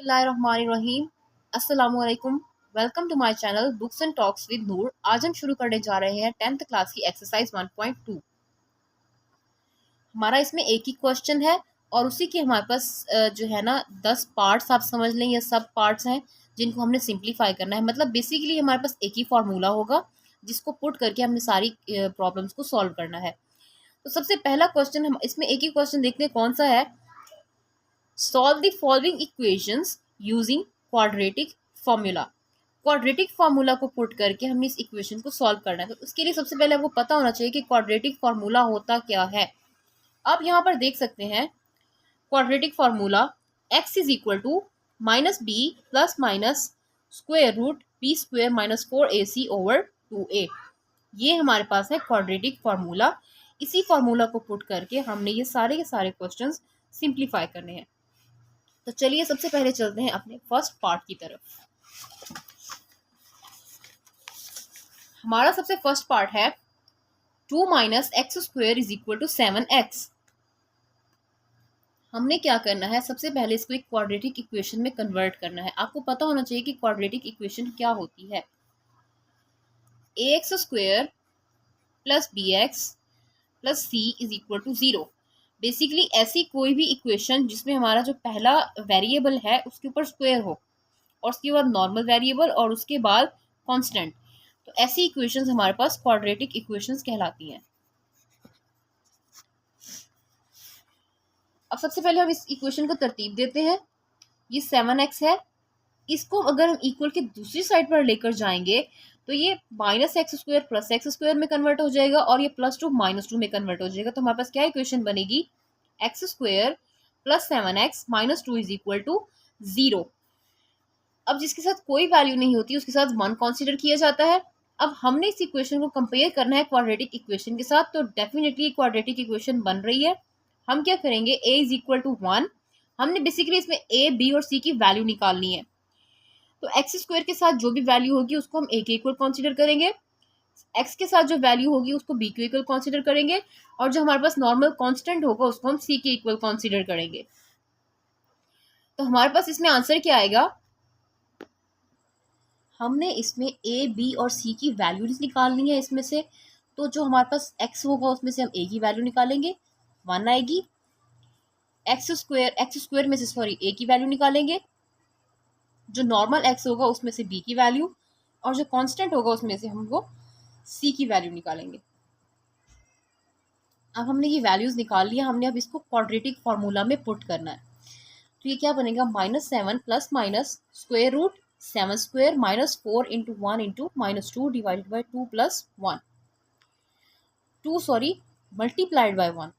बिस्मिल्लाहिर्रहमानिर्रहीम। अस्सलामुअलैकुम। Welcome to my channel books and talks with Noor. आज हम शुरू करने जा रहे हैं 10th क्लास की एक्सरसाइज 1.2। हमारा इसमें एक ही क्वेश्चन है और उसी के हमारे पास जो है ना 10 पार्ट्स आप समझ लें, ये सब पार्ट्स हैं जिनको हमने सिंप्लीफाई करना है। मतलब बेसिकली हमारे पास एक ही फार्मूला होगा जिसको पुट करके हमने सारी प्रॉब्लम्स को सॉल्व करना है। तो सबसे पहला क्वेश्चन हम इसमें एक ही क्वेश्चन देखते हैं कौन सा है। Solve the following equations using quadratic formula. Quadratic formula को पुट करके हमने इस इक्वेशन को सॉल्व करना है। तो उसके लिए सबसे पहले आपको पता होना चाहिए कि क्वाड्रेटिक फार्मूला होता क्या है। आप यहाँ पर देख सकते हैं quadratic formula x is equal to minus B plus minus square root B square minus 4ac over 2a। ये हमारे पास है क्वाड्रेटिक फार्मूला। इसी फार्मूला को पुट करके हमने ये सारे के सारे क्वेश्चंस सिंप्लीफाई करने हैं। तो चलिए सबसे पहले चलते हैं अपने फर्स्ट पार्ट की तरफ। हमारा सबसे फर्स्ट पार्ट है 2 minus X square is equal to 7x। हमने क्या करना है, सबसे पहले इसको एक क्वाड्रेटिक इक्वेशन में कन्वर्ट करना है। आपको पता होना चाहिए कि क्वाड्रेटिक इक्वेशन क्या होती है। ax square plus bx plus c is equal to 0। Basically ऐसी कोई भी इक्वेशन जिसमें हमारा जो पहला वेरिएबल है उसके ऊपर स्क्वायर हो और उसके बाद नॉर्मल वेरिएबल और उसके बाद कांस्टेंट, तो ऐसी इक्वेशंस हमारे पास क्वाड्रेटिक इक्वेशंस कहलाती हैं। अब सबसे पहले हम इस इक्वेशन को तरतीब देते हैं। ये 7x है, इसको अगर हम इक्वल के दूसरी साइड पर लेकर जाएंगे तो ये minus X square plus X square में कन्वर्ट हो जाएगा और ये प्लस टू माइनस टू में कन्वर्ट हो जाएगा। तो हमारे पास क्या इक्वेशन बनेगी, X square plus 7x minus 2 is equal to 0। अब जिसके साथ कोई वैल्यू नहीं होती उसके साथ 1 कंसीडर किया जाता है। अब हमने इस इक्वेशन को कंपेयर करना है क्वाड्रेटिक इक्वेशन के साथ, तो डेफिनेटली क्वाड्रेटिक इक्वेशन बन रही है। हम क्या करेंगे, a इज इक्वल टू 1। हमने बेसिकली इसमें a, b और c की वैल्यू निकालनी है। तो एक्स स्क्वायर के साथ जो भी वैल्यू होगी उसको हम a के इक्वल कंसीडर करेंगे, x के साथ जो वैल्यू होगी उसको b के इक्वल कंसीडर करेंगे और जो हमारे पास नॉर्मल कांस्टेंट होगा उसको हम c के इक्वल कंसीडर करेंगे। तो हमारे पास इसमें आंसर क्या आएगा, हमने इसमें a, b और c की वैल्यूज निकालनी है इसमें से। तो जो हमारे पास x होगा उसमें से हम a की वैल्यू निकालेंगे, 1 आएगी। एक्स स्क्वायर में से a की वैल्यू निकालेंगे, जो नॉर्मल x होगा उसमें से b की वैल्यू और जो कांस्टेंट होगा उसमें से हम वो c की वैल्यू निकालेंगे। अब हमने ये वैल्यूज निकाल लिया, हमने अब इसको क्वाड्रेटिक फार्मूला में पुट करना है। तो ये क्या बनेगा, -7 plus minus square root 7 square minus 4 into 1 into minus 2 divided by 2 plus 1 multiplied by 1।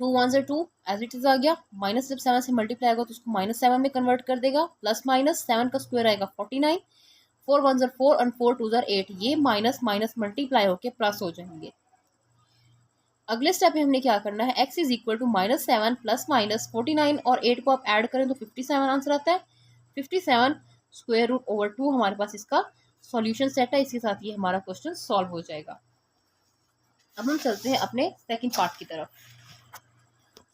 2 1 से 2 एज इट इज आ गया। माइनस जब 7 से मल्टीप्लाई आएगा तो उसको -7 में कन्वर्ट कर देगा। प्लस माइनस 7 का स्क्वायर आएगा 49, 4 1 ज़र 4 और 4 2 ज़र 8। ये माइनस माइनस मल्टीप्लाई होके प्लस हो जाएंगे। अगले स्टेप में हमने क्या करना है, x is equal to -7 plus minus 49 और 8 को आप ऐड करें तो 57 आंसर आता है। 57 स्क्वायर रूट ओवर 2 हमारे पास इसका सॉल्यूशन सेट है। इसके साथ ये हमारा क्वेश्चन सॉल्व हो जाएगा। अब हम चलते हैं अपने सेकंड पार्ट की तरफ।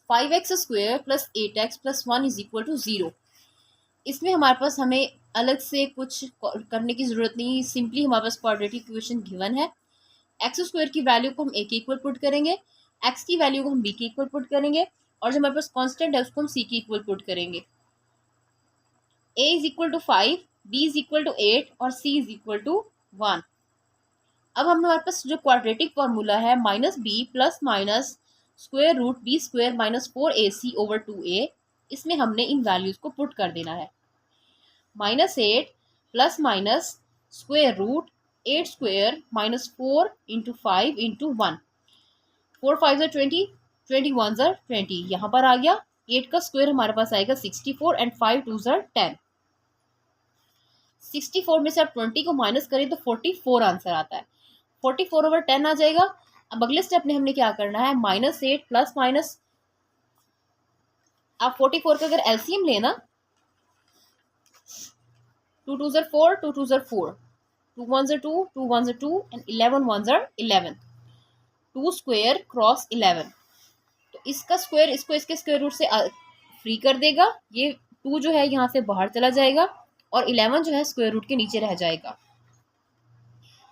5x square plus 8x plus 1 is equal to 0। इसमें हमारे पास हमें अलग से कुछ करने की जरूरत नहीं, सिंपली हमारे पास क्वाड्रेटिक इक्वेशन गिवन है। एक्स स्क्वायर की वैल्यू को हम a के इक्वल पुट करेंगे, x की वैल्यू को हम b के इक्वल पुट करेंगे और जो हमारे पास कांस्टेंट है उसको हम c के इक्वल पुट करेंगे। a is equal to 5, b is equal to 8 और c इज इक्वल टू 1। अब हमारे पास जो क्वाड्रेटिक फार्मूला है minus B plus minus square root B square minus 4ac over 2a, इसमें हमने इन वैल्यूज को पुट कर देना है। -8 plus minus square root 8 square minus 4 into 5 into 1। 4 5 ज़र 20, 21 ज़र 20 यहाँ पर आ गया। 8 का स्क्वायर हमारे पास आएगा 64 एंड 5 2 ज़र 10। 64 में से आप 20 को माइनस करें तो 44 आंसर आता है। 44 ओवर 10 आ जाएगा। अब अगले स्टेप में हमने क्या करना है, -8 प्लस माइनस, आप 44 का अगर एलसीएम लेना, 2 2 ज़र 4, 2 2 ज़र 4, 2 1 ज़र 2, 2 1 ज़र 2 एंड 11 1 ज़र 11। 2 स्क्वायर क्रॉस 11, तो इसका स्क्वायर इसको इसके स्क्वायर रूट से फ्री कर देगा, ये 2 जो है यहाँ से बाहर चला जाएगा और 11 जो है स्क्वायर रूट के नीचे रह जाएगा।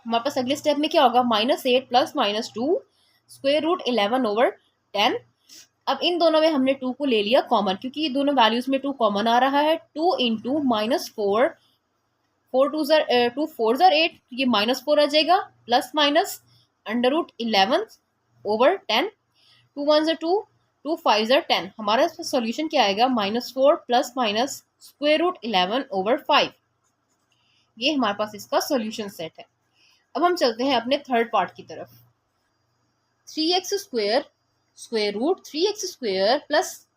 हमारे पास अगले स्टेप में क्या होगा, -8 प्लस -2 स्क्वायर रूट 11/10। अब इन दोनों में हमने 2 को ले लिया कॉमन, क्योंकि ये दोनों वैल्यूज में 2 कॉमन आ रहा है। 2 इंटू -4, 2 4 ज़र 8, ये -4 आ जाएगा, प्लस माइनस √11/10, 2 1 ज़र 2, 2 5 ज़र 10। हमारा इसका सोल्यूशन क्या आएगा, -4 प्लस माइनस स्क्वायर रूट 11/5। ये हमारे पास इसका सोल्यूशन सेट है। अब हम चलते हैं अपने थर्ड पार्ट की तरफ। 3x square square root 3x square plus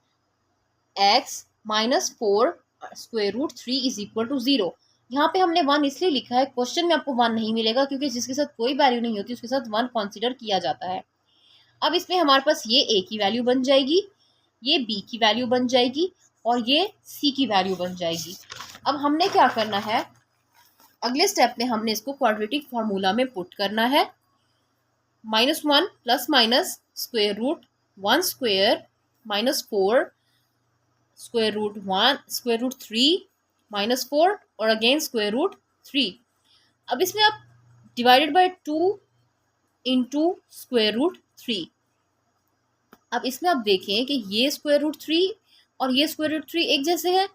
x -4 square root 3 is equal to 0। यहाँ पे हमने 1 इसलिए लिखा है, क्वेश्चन में आपको 1 नहीं मिलेगा, क्योंकि जिसके साथ कोई वैल्यू नहीं होती उसके साथ 1 कंसीडर किया जाता है। अब इसमें हमारे पास ये a की वैल्यू बन जाएगी, ये b की वैल्यू बन जाएगी और ये c की वैल्यू बन जाएगी। अब हमने क्या करना है, अगले स्टेप में हमने इसको क्वाड्रेटिक फार्मूला में पुट करना है। -1 plus minus square root 1 square -4 square root 1 square root 3 -4 और अगेन स्क्वायर रूट 3। अब इसमें आप divided by 2 into square root 3। अब इसमें आप देखें कि ये स्क्वायर रूट 3 और ये स्क्वायर रूट 3 एक जैसे हैं,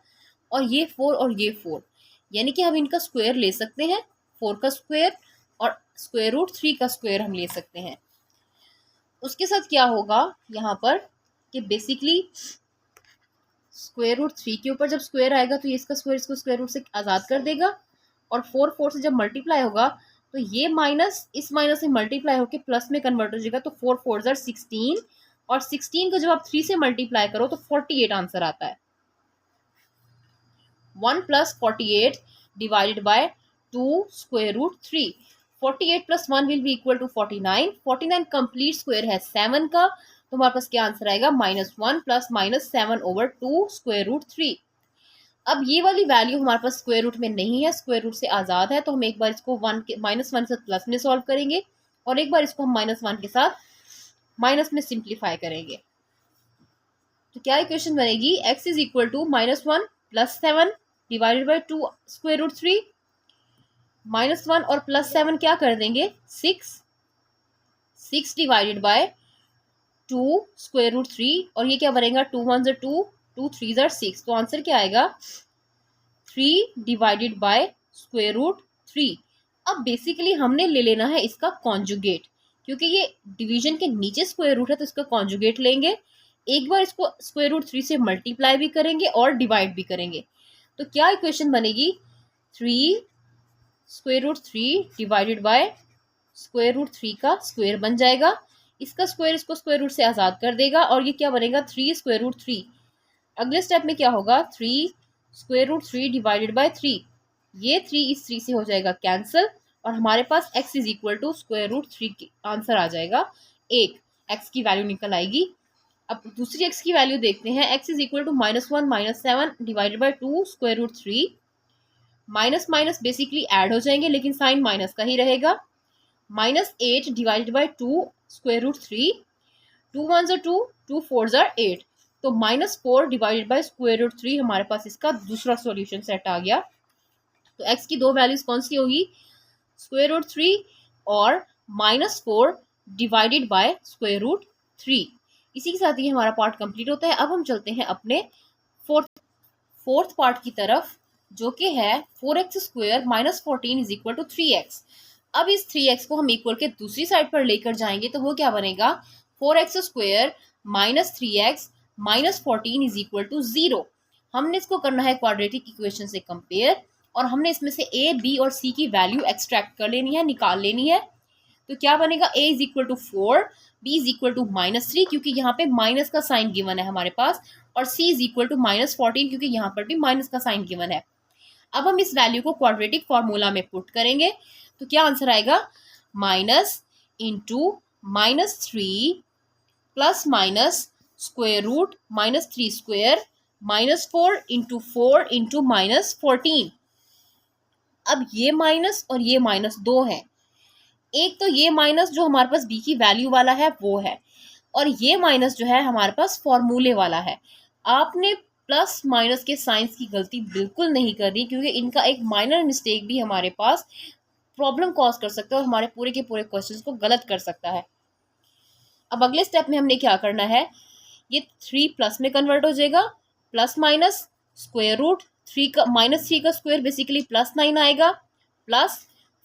और ये 4 और ये 4, यानी कि हम इनका स्क्वायर ले सकते हैं, 4 का स्क्वायर और स्क्वायर रूट 3 का स्क्वायर हम ले सकते हैं। उसके साथ क्या होगा यहाँ पर कि बेसिकली स्क्वायर रूट 3 के ऊपर जब स्क्वायर आएगा तो ये इसका स्क्वायर इसको स्क्वायर रूट से आज़ाद कर देगा, और 4 से जब मल्टीप्लाई होगा तो ये माइनस इस माइनस से मल्टीप्लाई होकर प्लस में कन्वर्ट हो जाएगा, तो 4 4 ज़र 16, और 16 को जब आप 3 से मल्टीप्लाई करो तो 48 आंसर आता है। 1 प्लस 48 divided by 2 square root 3। 48 plus 1 will be equal to 49। 49 complete square है 7 का, तो हमारे पास क्या आंसर आएगा, -1 प्लस -7/2 स्क्वायर रूट 3। अब ये वाली वैल्यू हमारे पास स्क्वायर रूट में नहीं है, स्क्वायर रूट से आज़ाद है, तो हम एक बार इसको -1 से प्लस में सॉल्व करेंगे और एक बार इसको हम -1 के साथ माइनस में सिंप्लीफाई करेंगे। तो क्या इक्वेशन बनेगी, x is equal to -1 plus 7 divided by 2 square root 3। -1 और +7 क्या कर देंगे, 6 डिवाइडेड बाय 2 स्क्वायर रूट 3, और ये क्या बनेगा, 2 1 ज़र 2, 2 3 ज़र 6। तो आंसर क्या आएगा, 3 डिवाइडेड बाय स्क्वायर रूट 3। अब बेसिकली हमने ले लेना है इसका कॉन्जुगेट, क्योंकि ये डिवीजन के नीचे स्क्वायर रूट है तो इसका कॉन्जुगेट लेंगे। एक बार इसको स्क्वायर रूट 3 से मल्टीप्लाई भी करेंगे और डिवाइड भी करेंगे। तो क्या इक्वेशन बनेगी, 3 square root 3 divided by square root 3 का स्क्वायर बन जाएगा, इसका स्क्वायर इसको स्क्वायर रूट से आज़ाद कर देगा, और ये क्या बनेगा, 3 स्क्वायर रूट 3। अगले स्टेप में क्या होगा, 3 स्क्वायर रूट 3 डिवाइडेड बाय 3, ये 3 इस 3 से हो जाएगा कैंसिल, और हमारे पास x is equal to square root 3 answer आ जाएगा। एक x की वैल्यू निकल आएगी। अब दूसरी x की वैल्यू देखते हैं, x is equal to -1 -7 divided by 2 square root 3। Minus minus basically add हो जाएंगे, लेकिन साइन माइनस का ही रहेगा। -8 डिवाइडेड बाई 2 स्क्वायर रूट 3, 2 1 ज़र 2, 2 4 ज़र 8, तो -4 डिवाइडेड बाई स्क्वायर रूट 3 हमारे पास इसका दूसरा सॉल्यूशन सेट आ गया। तो x की दो वैल्यूज कौन सी होगी, स्क्वायर रूट 3 और -4 डिवाइडेड बाय स्क्वायर रूट 3। इसी के साथ ही हमारा पार्ट कंप्लीट होता है। अब हम चलते हैं अपने फोर्थ पार्ट की तरफ, जो कि है 4x square -14 is equal to 3x। अब इस 3x को हम इक्वल के दूसरी साइड पर लेकर जाएंगे तो वो क्या बनेगा, 4x square -3x -14 is equal to 0। हमने इसको करना है क्वाड्रेटिक इक्वेशन से कंपेयर, और हमने इसमें से a, b और c की वैल्यू एक्सट्रैक्ट कर लेनी है, निकाल लेनी है। तो क्या बनेगा, a is equal to 4, b is equal to -3, क्योंकि यहाँ पे माइनस का साइन गिवन है हमारे पास, और c इज इक्वल टू -14, क्योंकि यहाँ पर भी माइनस का साइन गिवन है। अब हम इस वैल्यू को क्वाड्रेटिक फॉर्मूला में पुट करेंगे, तो क्या आंसर आएगा, minus into -3 plus minus square root -3 square -4 into 4 into -14। अब ये माइनस और ये माइनस दो है, एक तो ये माइनस जो हमारे पास b की वैल्यू वाला है वो है, और ये माइनस जो है हमारे पास फॉर्मूले वाला है। आपने प्लस माइनस के साइंस की गलती बिल्कुल नहीं करनी, क्योंकि इनका एक माइनर मिस्टेक भी हमारे पास प्रॉब्लम कॉज कर सकता है और हमारे पूरे के पूरे क्वेश्चंस को गलत कर सकता है। अब अगले स्टेप में हमने क्या करना है, ये 3 प्लस में कन्वर्ट हो जाएगा, प्लस माइनस स्क्वायर रूट 3 का -3 का स्क्वायर बेसिकली +9 आएगा, प्लस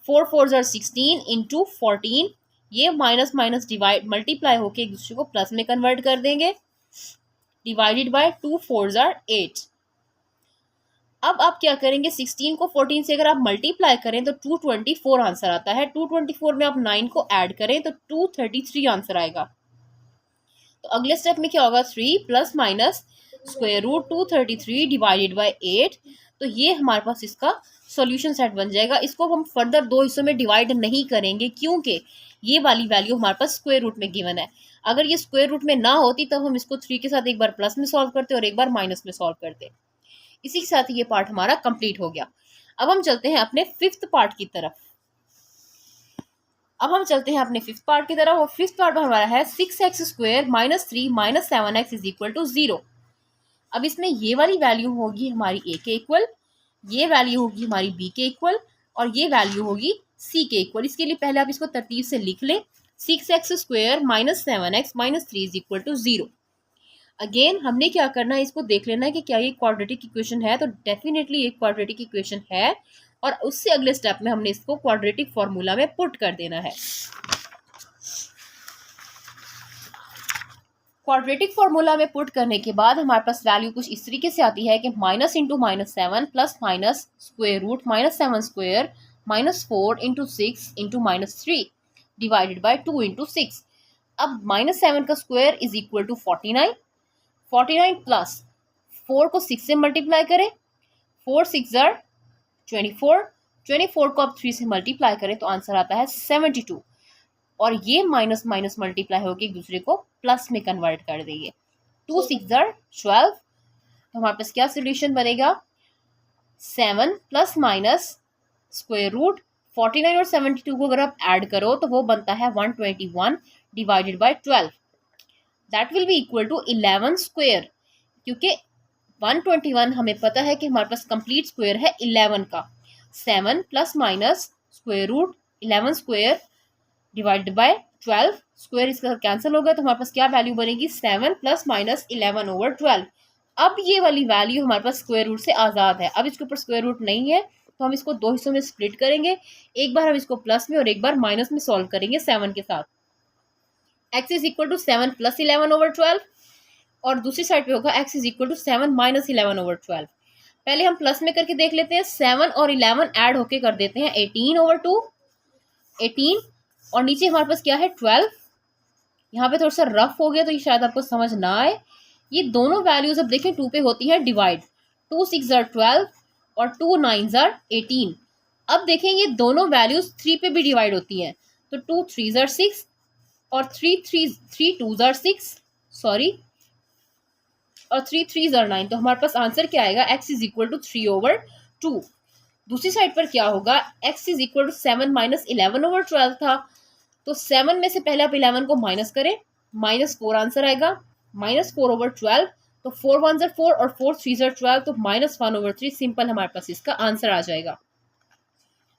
4 4 ज़ार 16 इंटू 14, ये माइनस माइनस डिवाइड मल्टीप्लाई होके एक दूसरे को प्लस में कन्वर्ट कर देंगे, डिवाइडेड बाय 2 4 ज़ार 8। अब आप क्या करेंगे, 16 को 14 से अगर आप मल्टीप्लाई करें तो 224 आंसर आता है। 224 में आप 9 को ऐड करें तो 233 आंसर आएगा। तो अगले स्टेप में क्या होगा, 3 plus minus square root 233 divided by 8। तो ये हमारे पास इसका सॉल्यूशन सेट बन जाएगा। इसको हम फर्दर दो हिस्सों में डिवाइड नहीं करेंगे, क्योंकि ये वाली वैल्यू हमारे पास स्क्वायर रूट में गिवन है। अगर ये स्क्वायर रूट में ना होती तब हम इसको 3 के साथ एक बार प्लस में सॉल्व करते और एक बार माइनस में सॉल्व करते। इसी के साथ ये पार्ट हमारा कंप्लीट हो गया। अब हम चलते हैं अपने फिफ्थ पार्ट की तरफ। और फिफ्थ पार्ट हमारा है 6x square -3 - 7x is equal to 0। अब इसमें ये वाली वैल्यू होगी हमारी a के इक्वल, ये वैल्यू होगी हमारी b के इक्वल और ये वैल्यू होगी c के इक्वल। इसके लिए पहले आप इसको तरतीब से लिख लें, 6x square -7x - 3 is equal to 0। Again हमने क्या करना है, इसको देख लेना है कि क्या ये क्वाड्रेटिक इक्वेशन है, तो डेफिनेटली ये क्वाड्रेटिक इक्वेशन है और उससे अगले स्टेप में हमने इसको क्वाड्रेटिक फॉर्मूला में पुट कर देना है। क्वाड्रेटिक फॉर्मूला में पुट करने के बाद हमारे पास वैल्यू कुछ इस तरीके से आती है कि minus into -7 plus minus square root -7 square -4 into 6 into -3 divided by 2 into 6। अब -7 का square is equal to 49 plus 4 को 6 से मल्टीप्लाई करें, 4 6 ज़ार 24 को आप 3 से मल्टीप्लाई करें तो आंसर आता है 72 और ये माइनस माइनस मल्टीप्लाई होकर एक दूसरे को प्लस में कन्वर्ट कर देंगे। 2 6 ज़ार 12, तो हमारे पास क्या सोल्यूशन बनेगा, 7 प्लस माइनस स्क्वायर रूट 49 और 72 को अगर आप ऐड करो तो वो बनता है 121 divided by 12, that will be equal to 11 square, क्योंकि 121 हमें पता है कि हमारे पास कंप्लीट स्क्वायर है 11 का। 7 plus minus square root 11 square divided by 12 square, इसका कैंसिल होगा तो हमारे पास क्या वैल्यू बनेगी, 7 प्लस माइनस 11 ओवर 12। अब ये वाली वैल्यू हमारे पास स्क्वायर रूट से आज़ाद है। अब इसके ऊपर स्क्वायर रूट नहीं है तो हम इसको दो हिस्सों में स्प्लिट करेंगे, एक बार हम इसको प्लस में और एक बार माइनस में सॉल्व करेंगे 7 के साथ। x is equal to 7 plus 11 over 12 और दूसरी साइड पे होगा x is equal to 7 minus 11 over 12। पहले हम प्लस में करके देख लेते हैं, 7 और 11 ऐड होके कर देते हैं 18 ओवर 2, 18 और नीचे हमारे पास क्या है 12। यहाँ पे थोड़ा सा रफ हो गया तो ये शायद आपको समझ ना आए। ये दोनों वैल्यूज अब देखें 2 पे होती है डिवाइड, 2 6 ज़ार 12 और 2 9 ज़ार 18। अब देखें ये दोनों वैल्यूज 3 पे भी डिवाइड होती हैं, तो 2 3 ज़ार 6 और 3 2 ज़ार 6 सॉरी और 3 3 ज़ार 9। तो हमारे पास आंसर क्या आएगा, x is equal to 3 over 2। दूसरी साइड पर क्या होगा, x is equal to 7 minus 11 over 12 था, तो 7 में से पहले आप 11 को माइनस करें, -4 आंसर आएगा, -4 ओवर 12, तो 4 1 ज़ार 4 और 4 3 ज़ार 12, तो -1 ओवर 3 सिंपल हमारे पास इसका आंसर आ जाएगा।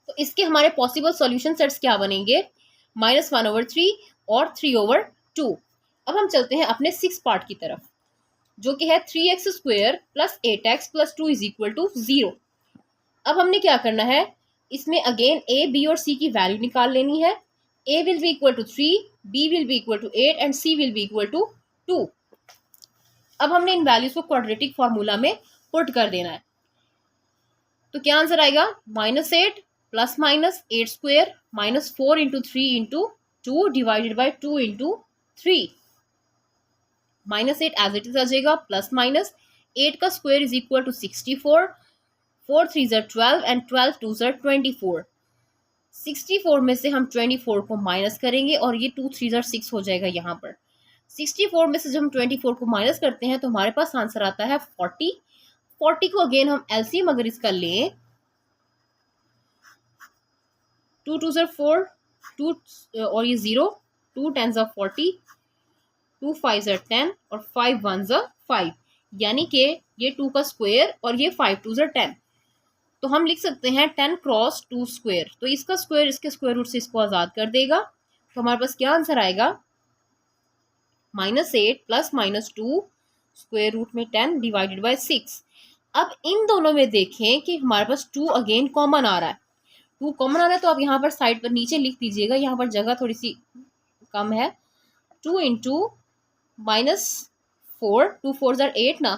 तो इसके हमारे पॉसिबल सॉल्यूशन सेट्स क्या बनेंगे, -1 ओवर 3 और 3 ओवर 2। अब हम चलते हैं अपने 6 पार्ट की तरफ, जो कि है 3x square plus 8x plus 2 is equal to 0। अब हमने क्या करना है, इसमें अगेन a b और c की वैल्यू निकाल लेनी है। a will be equal to 3, b will be equal to 8 and c will be equal to 2। अब हमने इन वैल्यूज को क्वाड्रेटिक फॉर्मूला में पुट कर देना है, तो क्या आंसर आएगा, -8 plus minus 8 square -4 into 3 into 2 divided by 2 into 3, -8 as it is आ जाएगा, प्लस माइनस 8 का स्क्वायर इज इक्वल टू 64, 4 3 ज़ार 12 एंड 12 2 ज़ार 24। 64 में से हम 24 को माइनस करेंगे और ये 2 3 ज़ार 6 हो जाएगा यहाँ पर। 64 में से जब हम 24 को माइनस करते हैं तो हमारे पास आंसर आता है 40। 40 को अगेन हम एलसीएम अगर इसका लें, 2 2 ज़ार 4, 2 और ये 0, 2 10 ज़ार 40, 2 5 ज़ार 10 और 5 1 ज़ार 5। यानी कि ये 2 का स्क्वायर और ये 5 2 10, तो हम लिख सकते हैं 10 क्रॉस 2 स्क्वायर, तो इसका स्क्वायर इसके स्क्वायर रूट से इसको आज़ाद कर देगा। तो हमारे पास क्या आंसर आएगा, -8 प्लस -2 स्क्वायर रूट में 10 डिवाइडेड बाय 6। अब इन दोनों में देखें कि हमारे पास 2 अगेन कॉमन आ रहा है, 2 कॉमन आ रहा है, तो आप यहाँ पर साइड पर नीचे लिख दीजिएगा, यहाँ पर जगह थोड़ी सी कम है। 2 इंटू -4, 2 4 8 ना,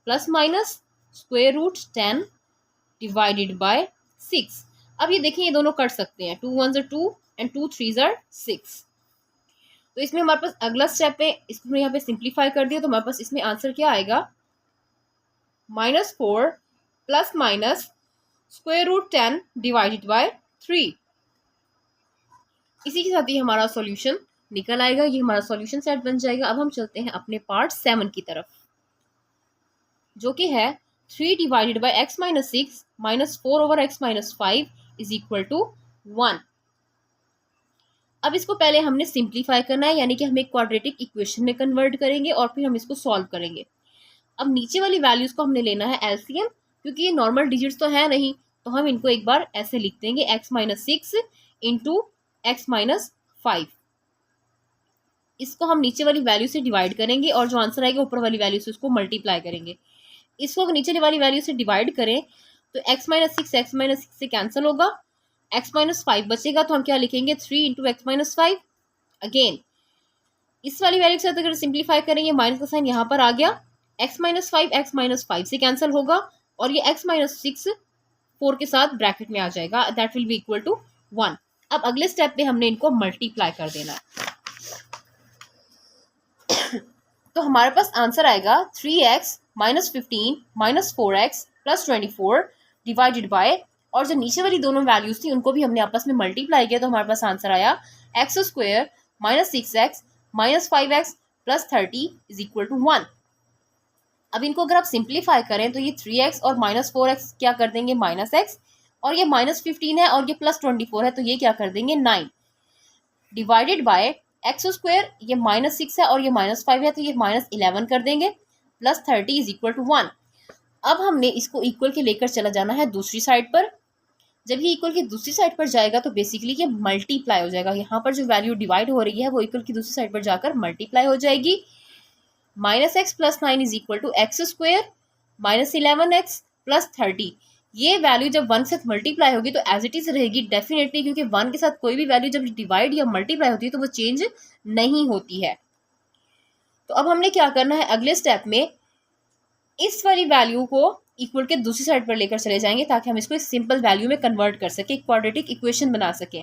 plus minus square root 10 divided by 6। अब ये देखिए ये दोनों कट सकते हैं, 2 1 2 एंड 2 3 6। तो इसमें हमारे पास अगला स्टेप है, इसको यहाँ पे सिंप्लीफाई कर दिया, तो हमारे पास इसमें आंसर क्या आएगा, -4 plus minus square root 10 divided by 3। इसी के साथ ही हमारा सॉल्यूशन निकल आएगा, ये हमारा सॉल्यूशन सेट बन जाएगा। अब हम चलते हैं अपने पार्ट 7 की तरफ, जो कि है 3 divided by X minus 6 -4 over X minus 5 is equal to 1। अब इसको पहले हमने सिंप्लीफाई करना है, यानी कि हम एक क्वाड्रेटिक इक्वेशन में कन्वर्ट करेंगे और फिर हम इसको सॉल्व करेंगे। अब नीचे वाली वैल्यूज को हमने लेना है एलसीएम, क्योंकि ये नॉर्मल डिजिट्स तो है नहीं, तो हम इनको एक बार ऐसे लिख देंगे, x minus 6 into X minus 5। इसको हम नीचे वाली वैल्यू से डिवाइड करेंगे और जो आंसर आएगा ऊपर वाली वैल्यू से उसको मल्टीप्लाई करेंगे। इसको अगर नीचे वाली वैल्यू से डिवाइड करें तो x माइनस 6 एक्स माइनस 6 से कैंसिल होगा, x माइनस 5 बचेगा, तो हम क्या लिखेंगे 3 इंटू एक्स माइनस 5। अगेन इस वाली वैल्यू के साथ अगर सिंप्लीफाई करेंगे, माइनस का साइन यहाँ पर आ गया, x माइनस 5 एक्स माइनस 5 से कैंसिल होगा और ये x माइनस 6 4 के साथ ब्रैकेट में आ जाएगा, that will be equal to 1। अब अगले स्टेप पे हमने इनको मल्टीप्लाई कर देना है, तो हमारे पास आंसर आएगा 3x minus 15 minus 4x plus 24 divided by, और जो नीचे वाली दोनों वैल्यूज थी उनको भी हमने आपस में मल्टीप्लाई किया, तो हमारे पास आंसर आया X square minus 6x minus 5x plus 30 is equal to 1। अब इनको अगर आप सिंप्लीफाई करें तो ये 3x और माइनस 4x क्या कर देंगे माइनस x, और ये माइनस 15 है और ये प्लस 24 है, तो ये क्या कर देंगे 9 डिवाइडेड बाय एक्स स्क्वायर, ये माइनस 6 है और ये माइनस 5 है, तो ये माइनस 11 कर देंगे प्लस 30 इज इक्वल टू 1। अब हमने इसको इक्वल के लेकर चला जाना है दूसरी साइड पर। जब ये इक्वल की दूसरी साइड पर जाएगा तो बेसिकली ये मल्टीप्लाई हो जाएगा, यहाँ पर जो वैल्यू डिवाइड हो रही है वो इक्वल की दूसरी साइड पर जाकर मल्टीप्लाई हो जाएगी। Minus X plus 9 is equal to X square minus 11x plus 30। ये वैल्यू जब 1 से मल्टीप्लाई होगी तो एज इट इज रहेगी डेफिनेटली, क्योंकि 1 के साथ कोई भी वैल्यू जब डिवाइड या मल्टीप्लाई होती है तो वो चेंज नहीं होती है। तो अब हमने क्या करना है, अगले स्टेप में इस वाली वैल्यू को इक्वल के दूसरी साइड पर लेकर चले जाएंगे ताकि हम इसको एक सिंपल वैल्यू में कन्वर्ट कर सके, क्वाड्रेटिक इक्वेशन बना सके।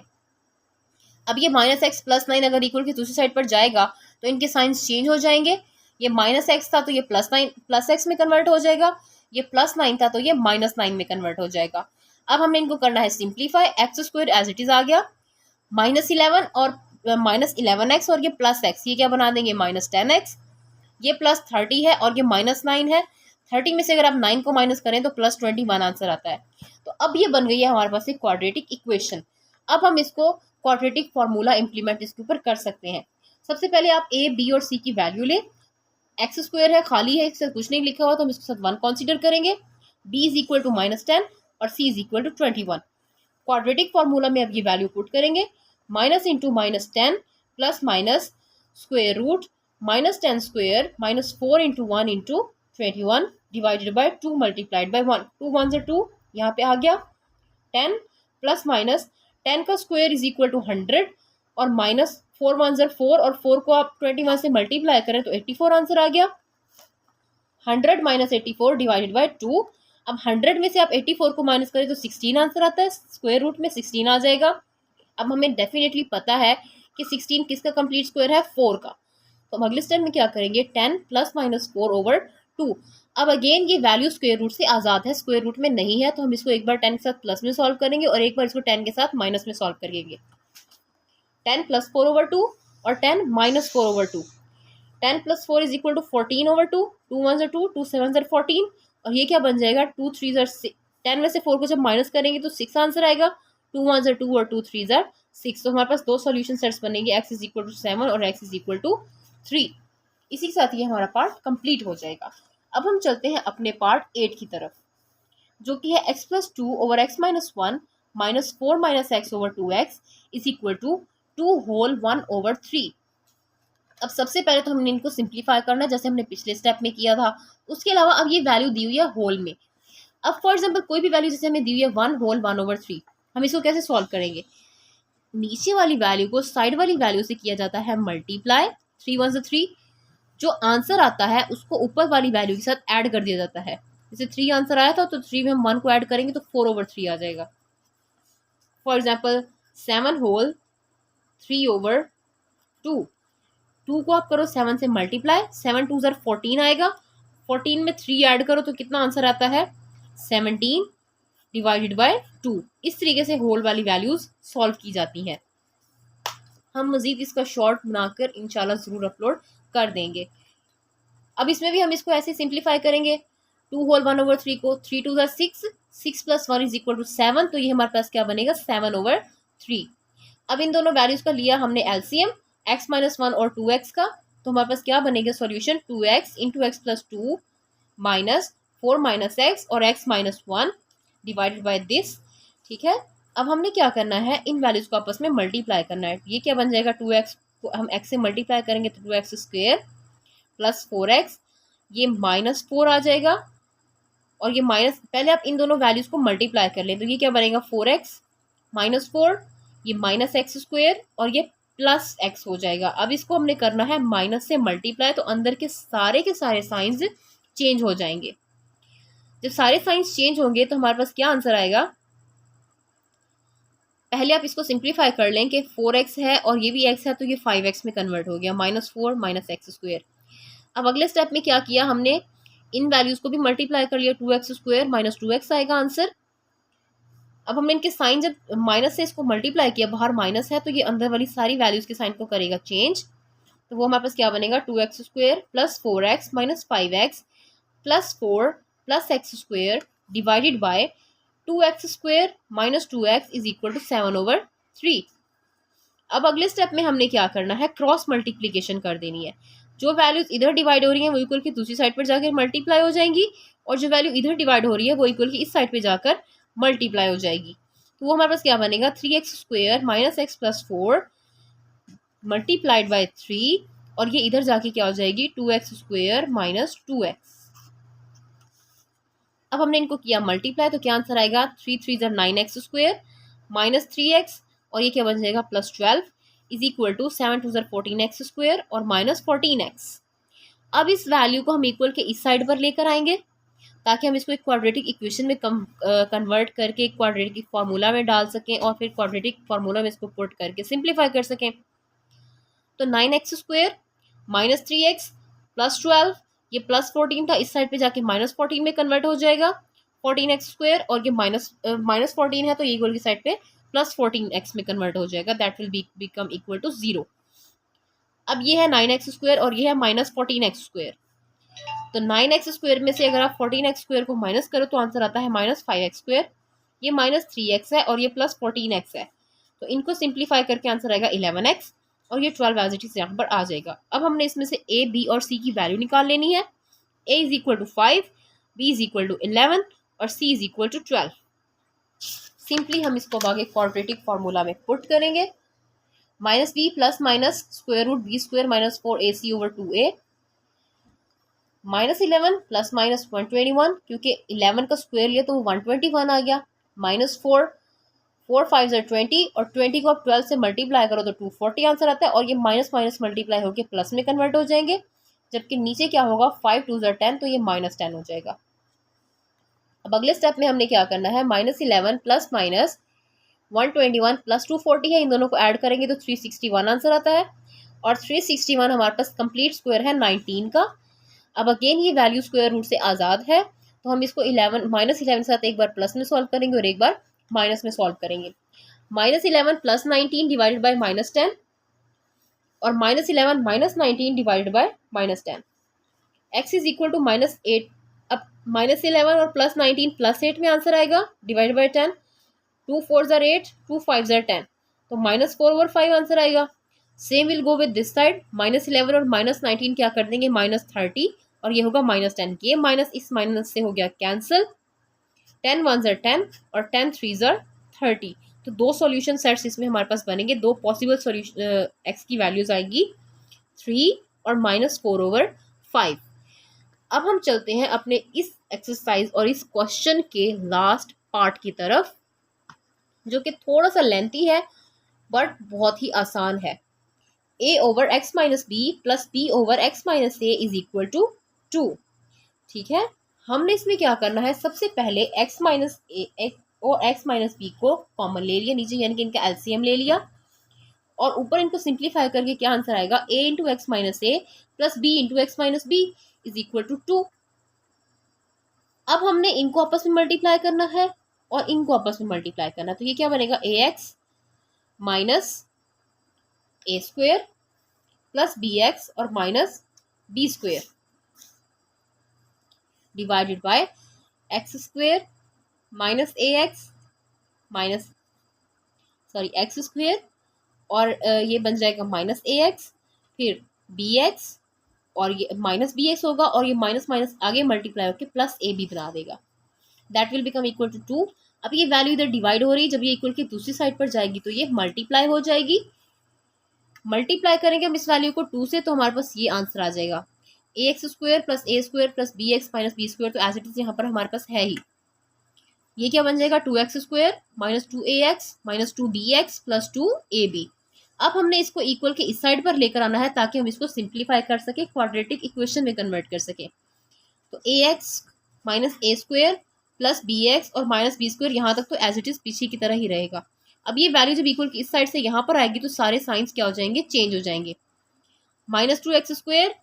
अब ये माइनस एक्स प्लस 9 अगर इक्वल की दूसरी साइड पर जाएगा तो इनके साइंस चेंज हो जाएंगे, ये माइनस एक्स था तो ये प्लस 9 प्लस एक्स में कन्वर्ट हो जाएगा, ये प्लस 9 था तो ये माइनस 9 में कन्वर्ट हो जाएगा। अब हमने इनको करना है simplify, X square as it is आ गया, माइनस 11 और माइनस 11x और ये प्लस एक्स, ये क्या बना देंगे माइनस 10x, ये प्लस 30 है और ये माइनस 9 है, 30 में से अगर आप 9 को माइनस करें तो प्लस 21 आंसर आता है। तो अब ये बन गई है हमारे पास एक क्वाड्रेटिक इक्वेशन। अब हम इसको क्वाड्रेटिक फार्मूला इंप्लीमेंट इसके ऊपर कर सकते हैं। सबसे पहले आप ए बी और सी की वैल्यू ले, एक्स स्क्वायर है खाली है, इससे कुछ नहीं लिखा हुआ तो हम इसके साथ 1 कंसीडर करेंगे, बी इज इक्वल टू -10 और C is equal to 21। Quadratic formula में अब ये वैल्यू पुट करेंगे, minus into -10 plus minus square root -10 square -4 into 1 into 21 divided by 2 multiplied by 1, 2 1 से 2 यहाँ पे आ गया, 10 प्लस माइनस 10 का स्क्वायर इज इक्वल टू 100 और माइनस 4 1 से 4 और 4 को आप 21 से मल्टीप्लाई करें तो 84 आंसर आ गया। 100 माइनस 84 डिवाइडेड बाय 2, अब 100 में से आप 84 को माइनस करें तो 16 आंसर आता है, स्क्वायर रूट में 16 आ जाएगा। अब हमें डेफिनेटली पता है कि 16 किसका कंप्लीट स्क्वायर है 4 का, तो हम अगले स्टेप में क्या करेंगे 10 प्लस माइनस 4 ओवर 2। अब अगेन ये वैल्यू स्क्वायर रूट से आज़ाद है, स्क्वायर रूट में नहीं है, तो हम इसको एक बार 10 के साथ प्लस में सॉल्व करेंगे और एक बार इसको 10 के साथ माइनस में सॉल्व करेंगे। 10 प्लस 4 ओवर 2 और 10 minus 4 over 2, 10 plus 4 is equal to 14 over 2, 2 1 2, 2 7 14 और ये क्या बन जाएगा 2 3 10 में से 4 को जब माइनस करेंगे तो 6 आंसर आएगा, 2 1 2 और 2 3 6। तो हमारे पास दो सॉल्यूशन सेट्स बनेंगे, x इज इक्वल टू 7 और x इज इक्वल टू 3। इसी के साथ ये हमारा पार्ट कंप्लीट हो जाएगा। अब हम चलते हैं अपने पार्ट 8 की तरफ, जो कि है x plus 2 over x minus 1 minus 4 minus X over 2x is equal to 2 whole 1 over 3। अब सबसे पहले तो हमने इनको सिंप्लीफाई करना है जैसे हमने पिछले स्टेप में किया था। उसके अलावा अब ये वैल्यू दी हुई है होल में। अब फॉर एग्जाम्पल कोई भी वैल्यू जैसे हमें दी हुई है 1 होल 1 ओवर 3, हम इसको कैसे सॉल्व करेंगे? नीचे वाली वैल्यू को साइड वाली वैल्यू से किया जाता है मल्टीप्लाई, 3 1 3, जो आंसर आता है उसको ऊपर वाली वैल्यू के साथ ऐड कर दिया जाता है। जैसे 3 आंसर आया था तो 3 में हम 1 को ऐड करेंगे तो 4 ओवर 3 आ जाएगा। फॉर एग्जाम्पल 7 होल 3 ओवर 2, 2 को आप करो 7 से मल्टीप्लाई, 7 2 ज़र 14 आएगा, 14 में 3 ऐड करो तो कितना आंसर आता है? 17 डिवाइडेड बाय 2। इस तरीके से होल वाली वैल्यूज सॉल्व की जाती हैं। हम मजीद इसका शॉर्ट बनाकर इंशाल्लाह ज़रूर अपलोड कर देंगे। अब इसमें भी हम इसको ऐसे सिंप्लीफाई करेंगे। 2 होल 1 ओवर 3 को 3 2 ज़र 6, 6 प्लस 1 इज इक्वल टू 7, तो ये हमारे पास क्या बनेगा? 7 ओवर 3। अब इन दोनों वैल्यूज का लिया हमने एलसीएम x माइनस 1 और 2x का, तो हमारे पास क्या बनेगा solution? 2x into x plus 2 minus 4 minus x और x minus 1 divided by this. ठीक है, अब हमने क्या करना है? इन वैल्यूज को आपस में मल्टीप्लाई करना है। ये क्या बन जाएगा? 2x को हम x से मल्टीप्लाई करेंगे तो 2x स्क्वेयर प्लस 4x, ये माइनस 4 आ जाएगा, और ये माइनस, पहले आप इन दोनों वैल्यूज को मल्टीप्लाई कर लें तो ये क्या बनेगा? 4x माइनस 4, ये माइनस एक्स स्क्वेयर और ये प्लस एक्स हो जाएगा। अब इसको हमने करना है माइनस से मल्टीप्लाई, तो अंदर के सारे साइंस चेंज हो जाएंगे। जब सारे साइंस चेंज होंगे तो हमारे पास क्या आंसर आएगा? पहले आप इसको सिंप्लीफाई कर लें कि 4x है और ये भी x है तो ये 5x में कन्वर्ट हो गया, माइनस 4 माइनस एक्स स्क्वेयर। अब अगले स्टेप में क्या किया हमने? इन वैल्यूज को भी मल्टीप्लाई कर लिया, 2x स्क्वेयर माइनस 2x आएगा आंसर। अब हमने इनके साइन जब माइनस से इसको मल्टीप्लाई किया, बाहर माइनस है तो ये अंदर वाली सारी वैल्यूज के साइन को करेगा चेंज, तो वो हमारे पास क्या बनेगा? 2x square plus 4x minus 5x plus 4 plus X square divided by 2x square minus 2x is equal to 7 over 3। अब अगले स्टेप में हमने क्या करना है? क्रॉस मल्टीप्लीकेशन कर देनी है। जो वैल्यूज इधर डिवाइड हो रही हैं वो इक्वल की दूसरी साइड पर जाकर मल्टीप्लाई हो जाएंगी, और जो वैल्यू इधर डिवाइड हो रही है वो इक्वल की इस साइड पे जाकर मल्टीप्लाई हो जाएगी। तो वो हमारे पास क्या बनेगा? 3x square minus X plus 4 multiplied by 3, और ये इधर जाके क्या हो जाएगी? 2x square minus 2x। अब हमने इनको किया मल्टीप्लाई तो क्या आंसर आएगा? 3 3 ज़र 9x स्क्वेयर माइनस 3x, और ये क्या बन जाएगा? प्लस 12 इज इक्वल टू 7 2 ज़र 14x स्क्वेयर और माइनस 14x। अब इस वैल्यू को हम इक्वल के इस साइड पर लेकर आएंगे ताकि हम इसको एक क्वाड्रेटिक इक्वेशन में कन्वर्ट करके एक क्वाड्रेटिक फार्मूला में डाल सकें और फिर क्वाड्रेटिक फार्मूला में इसको पुट करके सिंप्लीफाई कर सकें। तो 9x square minus 3x plus 12, ये प्लस 14 था, इस साइड पे जाके माइनस 14 में कन्वर्ट हो जाएगा 14x स्क्वेयर, और ये माइनस 14 है तो ये इक्वल की साइड पे प्लस 14x में कन्वर्ट हो जाएगा, that will become equal to 0। अब ये है 9x स्क्वेयर और ये है माइनस 14x स्क्वेयर, तो 9x स्क्वेयर में से अगर आप 14x स्क्वेयर को माइनस करो तो आंसर आता है माइनस 5x स्क्वेयर, ये माइनस 3x है और ये प्लस 14x है, तो इनको सिंप्लीफाई करके आंसर आएगा 11x, और ये 12 एज इट इज यहाँ पर आ जाएगा। अब हमने इसमें से a, b और c की वैल्यू निकाल लेनी है। a is equal to 5, b is equal to 11 और c is equal to 12। Simply हम इसको आगे क्वाड्रेटिक फार्मूला में पुट करेंगे। Minus B plus minus square root B square minus 4ac over 2a minus 11 plus minus 121, क्योंकि 11 का square लिया तो वो 121 आ गया, माइनस 4 4 5 ज़र 20, और 20 को आप 12 से मल्टीप्लाई करो तो 240 आंसर आता है, और ये माइनस माइनस मल्टीप्लाई होकर प्लस में कन्वर्ट हो जाएंगे, जबकि नीचे क्या होगा? 5 2 ज़र 10, तो ये माइनस 10 हो जाएगा। अब अगले स्टेप में हमने क्या करना है? माइनस 11 प्लस माइनस 121 प्लस 240 है, इन दोनों को ऐड करेंगे तो 361 आंसर आता है, और 361 हमारे पास कंप्लीट स्क्वायर है 19 का। अब अगेन ये वैल्यू स्क्वायर रूट से आज़ाद है, तो हम इसको 11 माइनस 11 के साथ एक बार प्लस में सॉल्व करेंगे और एक बार माइनस में सॉल्व करेंगे। Minus 11 plus 19 divided by minus 10, और minus 11 minus 19 divided by minus 10, X is equal to minus 8। अब माइनस 11 और प्लस 19 प्लस 8 में आंसर आएगा डिवाइडेड बाय 10, 2 4 ज़र 8, 2 5 ज़र 10, तो माइनस 4 ओवर 5 आंसर आएगा। Same will go with this side, minus 11 और माइनस 19 क्या कर देंगे? माइनस 30, और ये होगा -10। ये माइनस इस माइनस से हो गया कैंसिल, 10 1 ज़र 10 और 10 3 ज़र 30। तो 2 सॉल्यूशन सेट्स इसमें हमारे पास बनेंगे। 2 पॉसिबल सॉल्यूशन एक्स की वैल्यूज आएगी 3 और -4/5। अब हम चलते हैं अपने इस एक्सरसाइज और इस क्वेश्चन के लास्ट पार्ट की तरफ, जो कि थोड़ा सा लेंथी है बट बहुत ही आसान है। a/x - b plus b/x - a is equal to 2। ठीक है, हमने इसमें क्या करना है, सबसे पहले x माइनस ए और x माइनस बी को कॉमन ले लिया नीचे, यानी कि इनका एलसीएम ले लिया, और ऊपर इनको सिंप्लीफाई करके क्या आंसर आएगा, a into X minus A plus B into X minus B is equal to 2। अब हमने इनको आपस में मल्टीप्लाई करना है और इनको आपस में मल्टीप्लाई करना है, तो ये क्या बनेगा, A X minus A square plus B X और minus B square divided by X square minus A X minus X square, और ये बन जाएगा माइनस ए एक्स, फिर बी एक्स और ये माइनस बी एक्स होगा, और ये माइनस माइनस आगे मल्टीप्लाई होकर प्लस ए बी बना देगा, that will become equal to 2। अब ये वैल्यू इधर डिवाइड हो रही है, जब ये इक्वल की दूसरी साइड पर जाएगी तो ये मल्टीप्लाई हो जाएगी। मल्टीप्लाई करेंगे हम इस वैल्यू को 2 से, तो हमारे पास ये आंसर आ जाएगा, A X square plus A square plus B X minus B square, तो एज इट इज यहाँ पर हमारे पास है ही। ये क्या बन जाएगा, 2x square minus 2ax minus 2bx plus 2ab। अब हमने इसको इक्वल के इस साइड पर लेकर आना है ताकि हम इसको सिंप्लीफाई कर सके, क्वाड्रेटिक इक्वेशन में कन्वर्ट कर सके। तो ax minus A square plus B X और माइनस बी स्क्वेयर, यहाँ तक तो एज इट इज पीछे की तरह ही रहेगा। अब ये वैल्यू जब इक्वल की इस साइड से यहाँ पर आएगी तो सारे साइंस क्या हो जाएंगे, चेंज हो जाएंगे। -2x square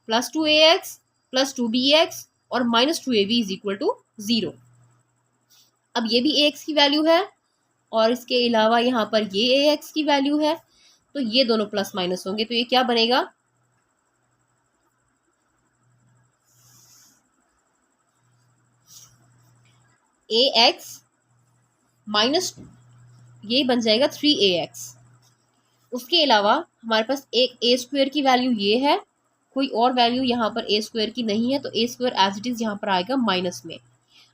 plus 2ax plus 2bx और -2ab इज इक्वल टू 0। अब ये भी ax की वैल्यू है और इसके अलावा यहाँ पर ये ax की वैल्यू है, तो ये दोनों प्लस माइनस होंगे, तो ये क्या बनेगा, ax माइनस ये बन जाएगा 3ax। उसके अलावा हमारे पास एक ए स्क्वेयर की वैल्यू ये है, कोई और वैल्यू यहाँ पर ए स्क्वेयर की नहीं है, तो ए स्क्वेयर एज इट इज यहाँ पर आएगा माइनस में।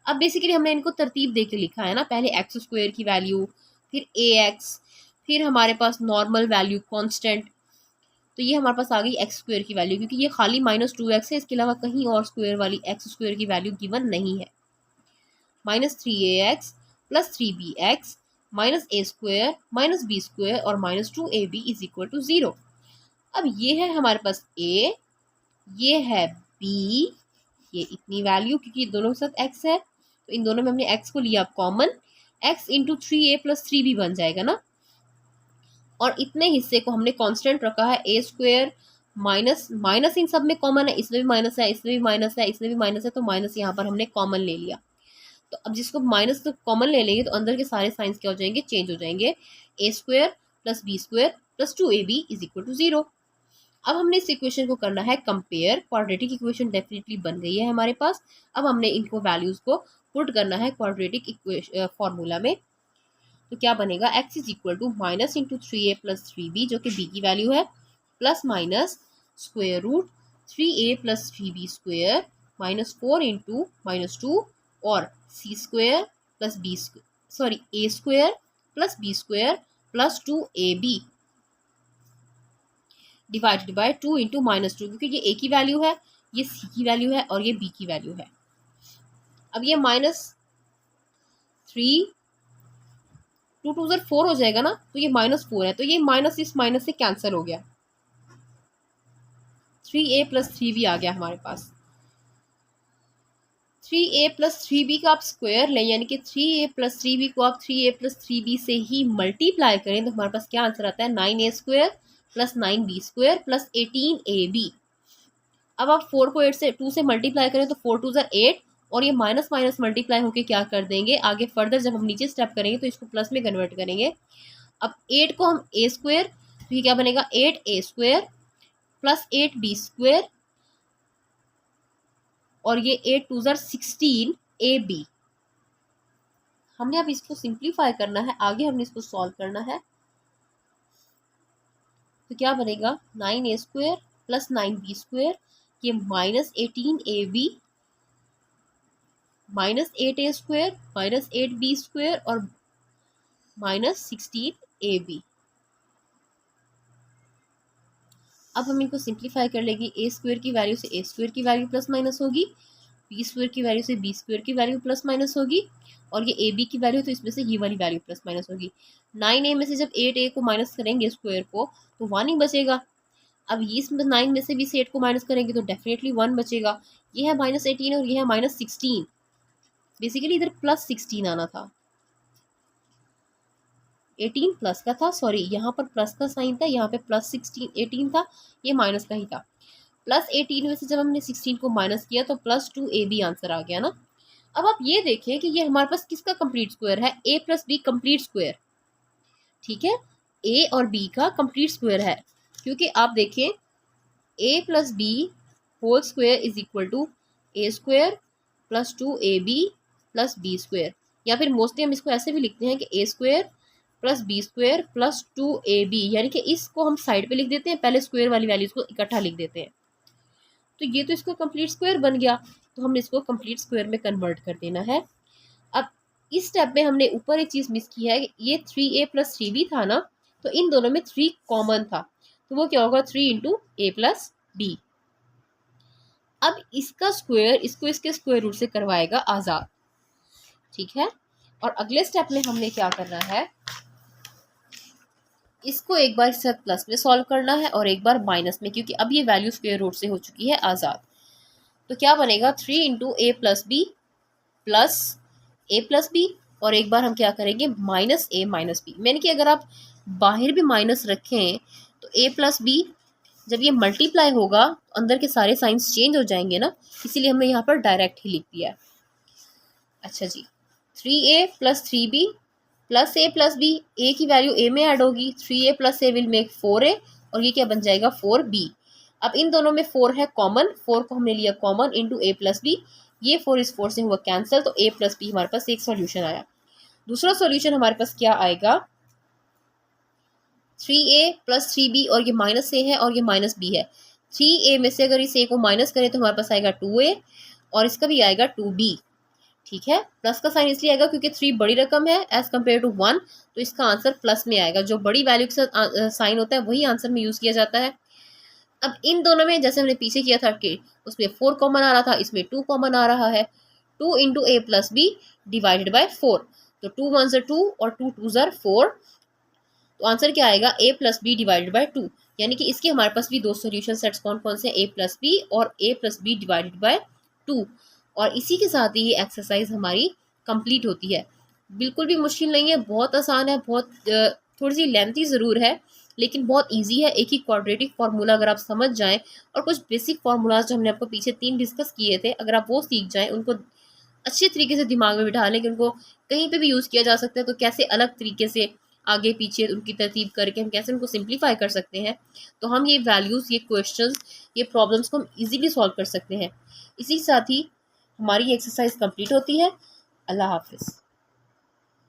अब बेसिकली हमने इनको तरतीब देके लिखा है ना, पहले एक्स स्क्वेयर की वैल्यू, फिर ए एक्स, फिर हमारे पास नॉर्मल वैल्यू कांस्टेंट, तो ये हमारे पास आ गई एक्स स्क्वेयर की वैल्यू, क्योंकि ये खाली -2x है, इसके अलावा कहीं और स्क्वेयर वाली एक्स स्क्वेयर की वैल्यू गिवन नहीं है। -3ax plus 3bx minus A square minus B square और -2ab इज इक्वल टू 0। अब ये है हमारे पास a, ये है b, ये इतनी वैल्यू, क्योंकि दोनों के साथ x है तो इन दोनों में हमने x को लिया common, x into 3a plus 3b बन जाएगा ना, और इतने हिस्से को हमने कांस्टेंट रखा है ए स्क्वेयर माइनस माइनस इन सब में कॉमन है, इसमें भी माइनस है, इसमें भी माइनस है, इसमें भी माइनस है, तो माइनस यहाँ पर हमने कॉमन ले लिया। तो अब जिसको माइनस तो कॉमन ले लेंगे तो अंदर के सारे साइंस क्या हो जाएंगे, चेंज हो जाएंगे। A square plus B square plus 2ab is equal to 0। अब हमने इस इक्वेशन को करना है कंपेयर, क्वाड्रेटिक इक्वेशन डेफिनेटली बन गई है हमारे पास। अब हमने इनको वैल्यूज को पुट करना है क्वाड्रेटिक इक्वेशन फॉर्मूला में, तो क्या बनेगा, x is equal to minus into 3a plus 3b जो कि b की वैल्यू है, plus minus square root 3a plus 3b square minus 4 into -2 और c square plus b a square plus b square plus 2ab divided by 2 into -2, क्योंकि ये a की value है, ये c की वैल्यू है और ये b की वैल्यू है। अब ये -3 2 2 4 हो जाएगा ना, तो ये -4 है, तो ये माइनस इस माइनस से कैंसिल हो गया, 3a प्लस 3b आ गया हमारे पास। 3a प्लस 3b का आप स्क्वायर लें, यानी कि 3a प्लस 3b को आप 3a प्लस 3b से ही मल्टीप्लाई करें, तो हमारे पास क्या आंसर आता है, 9a square plus 9b square plus 18ab। अब आप 4 को 8 से 2 से मल्टीप्लाई करें तो 4 2 8, और ये माइनस माइनस मल्टीप्लाई होके क्या कर देंगे, आगे फर्दर जब हम नीचे स्टेप करेंगे तो इसको प्लस में कन्वर्ट करेंगे। अब 8 को हम a स्क्वायर, तो ये क्या बनेगा, 8a square plus 8b square, और ये 8 2 16ab। हमने अब इसको सिंप्लीफाई करना है, आगे हमने इसको सॉल्व करना है, तो क्या बनेगा, 9a square plus 9b square ये -18ab -8a² -8b² और -16ab। अब हम इनको सिंप्लीफाई कर लेंगे। a² की वैल्यू से a² की वैल्यू प्लस माइनस होगी, b² की वैल्यू से b² की वैल्यू प्लस माइनस होगी, और ये ab की वैल्यू तो इसमें से ये वाली वैल्यू प्लस माइनस होगी। 9a में से जब 8a को माइनस करेंगे स्क्वायर को तो 1 ही बचेगा। अब ये इसमें 9 में से भी से 8 को माइनस करेंगे तो डेफिनेटली 1 बचेगा। ये है -18 और ये है -16। बेसिकली इधर +16 आना था, 18 प्लस का था, सॉरी यहाँ पर प्लस का साइन था, यहाँ पे +18 था, ये माइनस का ही था। +18 में से जब हमने 16 को माइनस किया तो +2ab आंसर आ गया ना। अब आप ये देखें कि ये हमारे पास किसका कंप्लीट स्क्वायर है, a + b कंप्लीट स्क्वायर। ठीक है, a और b का कंप्लीट स्क्वायर है, क्योंकि आप देखें a + b whole square is equal to a² + 2ab + b², या फिर मोस्टली हम इसको ऐसे भी लिखते हैं कि a² + b² + 2ab, यानी कि इसको हम साइड पे लिख देते हैं, पहले स्क्वायर वाली वैल्यूज को इकट्ठा लिख देते हैं। तो ये तो इसको कंप्लीट स्क्वायर बन गया, तो हमने इसको कंप्लीट स्क्वायर में कन्वर्ट कर देना है। अब इस स्टेप में हमने ऊपर एक चीज़ मिस की है, ये 3a + 3b था ना, तो इन दोनों में 3 कॉमन था, तो वो क्या होगा 3 × a + b। अब इसका स्क्वायर इसको इसके स्क्वायर रूट से करवाएगा आज़ाद। ठीक है, और अगले स्टेप में हमने क्या करना है, इसको एक बार साथ प्लस में सॉल्व करना है और एक बार माइनस में, क्योंकि अब ये वैल्यू स्क्वायर रूट से हो चुकी है आज़ाद। तो क्या बनेगा 3 × a + b plus a + b, और एक बार हम क्या करेंगे -a - b। मैंने कि अगर आप बाहर भी माइनस रखें तो a + b जब ये मल्टीप्लाई होगा तो अंदर के सारे साइंस चेंज हो जाएंगे ना, इसीलिए हमने यहाँ पर डायरेक्ट ही लिख दिया। अच्छा जी, 3a + 3b + a + b, a की वैल्यू a में ऐड होगी, 3a + a will make 4a, और ये क्या बन जाएगा 4b। अब इन दोनों में 4 है कॉमन, 4 को हमने लिया कॉमन इंटू a + b, ये 4 इस 4 से हुआ कैंसिल, तो a + b हमारे पास एक सॉल्यूशन आया। दूसरा सॉल्यूशन हमारे पास क्या आएगा, 3a + 3b, और ये -a है और ये -b है। 3a में से अगर इस a को माइनस करें तो हमारे पास आएगा 2a, और इसका भी आएगा 2b। ठीक है, प्लस का साइन इसलिए आएगा क्योंकि 3 बड़ी रकम है एज कम्पेयर टू 1, तो इसका आंसर प्लस में आएगा। जो बड़ी वैल्यू के साथ साइन होता है वही आंसर में यूज़ किया जाता है। अब इन दोनों में जैसे हमने पीछे किया था कि उसमें 4 कॉमन आ रहा था, इसमें 2 कॉमन आ रहा है। 2 × a + b डिवाइडेड बाय 4, तो 2 × 1 = 2 और 2 × 2 = 4, तो आंसर क्या आएगा a + b डिवाइडेड बाय 2, यानी कि इसके हमारे पास भी दो सोल्यूशन सेट्स कौन कौन से, a + b और a + b डिवाइडेड बाय 2। और इसी के साथ ही ये एक्सरसाइज हमारी कंप्लीट होती है। बिल्कुल भी मुश्किल नहीं है, बहुत आसान है, बहुत थोड़ी सी लेंथी ज़रूर है लेकिन बहुत इजी है। एक ही क्वाड्रेटिक फार्मूला अगर आप समझ जाएं और कुछ बेसिक फार्मूलाज जो हमने आपको पीछे 3 डिस्कस किए थे, अगर आप वो सीख जाएं, उनको अच्छे तरीके से दिमाग में बिठा लें कि उनको कहीं पे भी यूज़ किया जा सकता है, तो कैसे अलग तरीके से आगे पीछे उनकी तरतीब करके हम कैसे उनको सिंप्लीफाई कर सकते हैं, तो हम ये वैल्यूज़, ये क्वेश्चंस, ये प्रॉब्लम्स को हम इजीली सॉल्व कर सकते हैं। इसी साथ ही हमारी एक्सरसाइज कंप्लीट होती है। अल्लाह हाफिज़।